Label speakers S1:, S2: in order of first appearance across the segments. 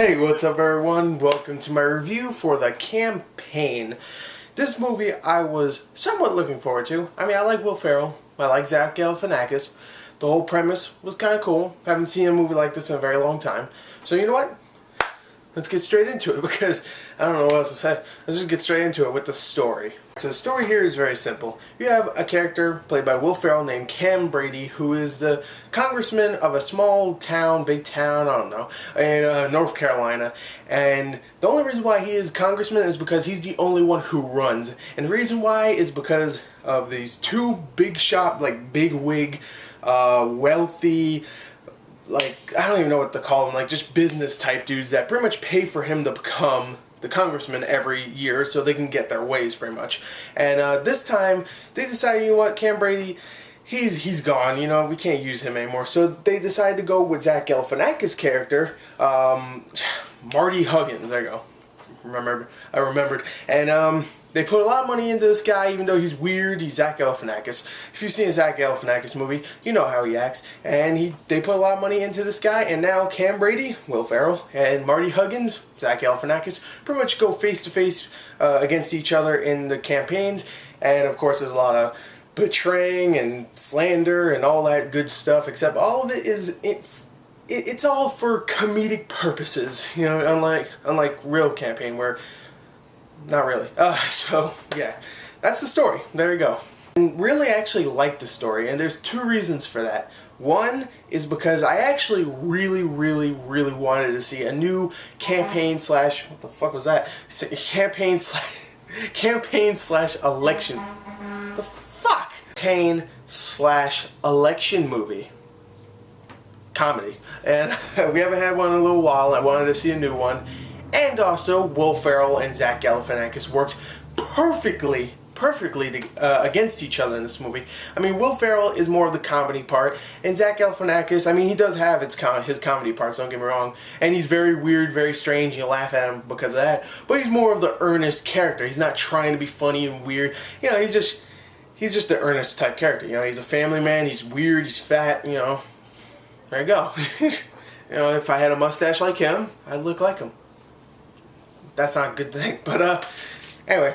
S1: Hey, what's up everyone? Welcome to my review for The Campaign. This movie I was somewhat looking forward to. I mean, I like Will Ferrell. I like Zach Galifianakis. The whole premise was kind of cool. Haven't seen a movie like this in a very long time. So you know what? Let's get straight into it because I don't know what else to say. Let's just get straight into it with the story. So the story here is very simple. You have a character played by Will Ferrell named Cam Brady, who is the congressman of a small town, big town, I don't know, in North Carolina. And the only reason why he is congressman is because he's the only one who runs. And the reason why is because of these two big shot, like big wig, wealthy, like, I don't even know what to call them, like just business type dudes that pretty much pay for him to become the congressman every year so they can get their ways pretty much. And this time they decided, you know what, Cam Brady, he's gone, you know, we can't use him anymore. So they decided to go with Zach Galifianakis' character, Marty Huggins, there you go. I remembered. And they put a lot of money into this guy, even though he's weird. He's Zach Galifianakis. If you've seen a Zach Galifianakis movie, you know how he acts. And they put a lot of money into this guy, and now Cam Brady, Will Ferrell, and Marty Huggins, Zach Galifianakis, pretty much go face to face against each other in the campaigns. And of course, there's a lot of betraying and slander and all that good stuff. Except all of it is it's all for comedic purposes. You know, unlike real campaign where. Not really. So, yeah. That's the story. There you go. I really actually like the story, and there's two reasons for that. One is because I actually really wanted to see a new campaign slash... What the fuck was that? Campaign slash election... The fuck? Campaign slash election movie. Comedy. And we haven't had one in a little while. I wanted to see a new one. And also, Will Ferrell and Zach Galifianakis works perfectly against each other in this movie. I mean, Will Ferrell is more of the comedy part, and Zach Galifianakis, I mean, he does have his comedy parts, don't get me wrong, and he's very weird, very strange, you laugh at him because of that, but he's more of the earnest character. He's not trying to be funny and weird, you know, he's just the earnest type character, you know, he's a family man, he's weird, he's fat, you know, there you go. You know, if I had a mustache like him, I'd look like him. That's not a good thing, but anyway,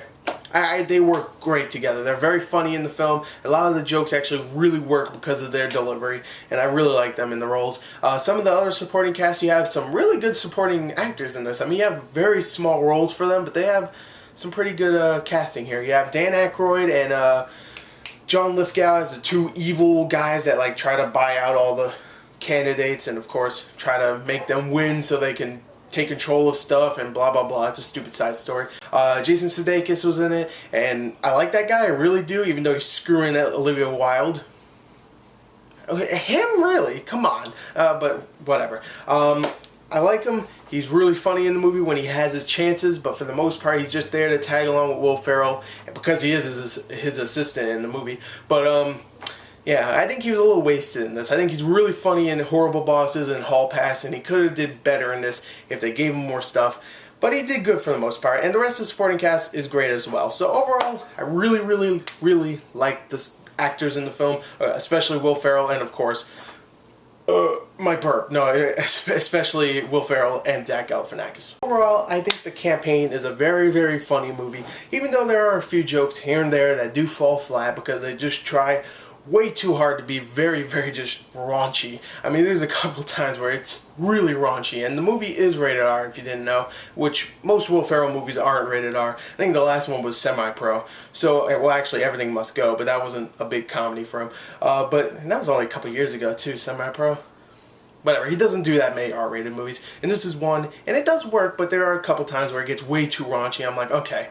S1: they work great together. They're very funny in the film. A lot of the jokes actually really work because of their delivery, and I really like them in the roles. Some of the other supporting cast, you have some really good supporting actors in this. I mean, you have very small roles for them, but they have some pretty good casting here. You have Dan Aykroyd and John Lithgow as the two evil guys that like try to buy out all the candidates and of course try to make them win so they can take control of stuff and blah blah blah. It's a stupid side story. Jason Sudeikis was in it, and I like that guy, I really do, even though he's screwing at Olivia Wilde. Him, really? Come on. But whatever. I like him. He's really funny in the movie when he has his chances, but for the most part he's just there to tag along with Will Ferrell because he is his assistant in the movie. But yeah, I think he was a little wasted in this. I think he's really funny in Horrible Bosses and Hall Pass, and he could have did better in this if they gave him more stuff. But he did good for the most part, and the rest of the supporting cast is great as well. So overall, I really like the actors in the film, especially Will Ferrell and, of course, my burp. No, especially Will Ferrell and Zach Galifianakis. Overall, I think The Campaign is a very funny movie, even though there are a few jokes here and there that do fall flat because they just try way too hard to be very just raunchy. I mean, there's a couple times where it's really raunchy, and the movie is rated R if you didn't know, which most Will Ferrell movies aren't rated R. I think the last one was Semi-Pro, so, well actually Everything Must Go, but that wasn't a big comedy for him. But that was only a couple years ago too, Semi-Pro. Whatever, he doesn't do that many R-rated movies, and this is one, and it does work, but there are a couple times where it gets way too raunchy. I'm like, okay,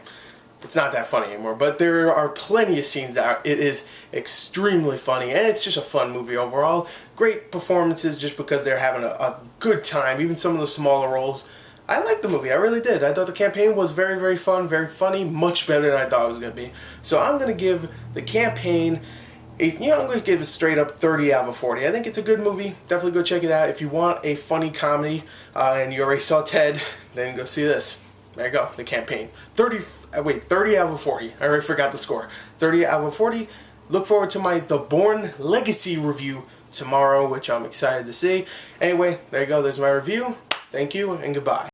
S1: it's not that funny anymore, but there are plenty of scenes that it is extremely funny, and it's just a fun movie overall. Great performances just because they're having a good time, even some of the smaller roles. I liked the movie, I really did. I thought The Campaign was very fun, very funny, much better than I thought it was going to be. So I'm going to give The Campaign I'm going to give it straight up 30 out of 40. I think it's a good movie. Definitely go check it out. If you want a funny comedy and you already saw Ted, then go see this. There you go, The Campaign. 30 out of 40. I already forgot the score. 30 out of 40. Look forward to my The Bourne Legacy review tomorrow, which I'm excited to see. Anyway, there you go. There's my review. Thank you and goodbye.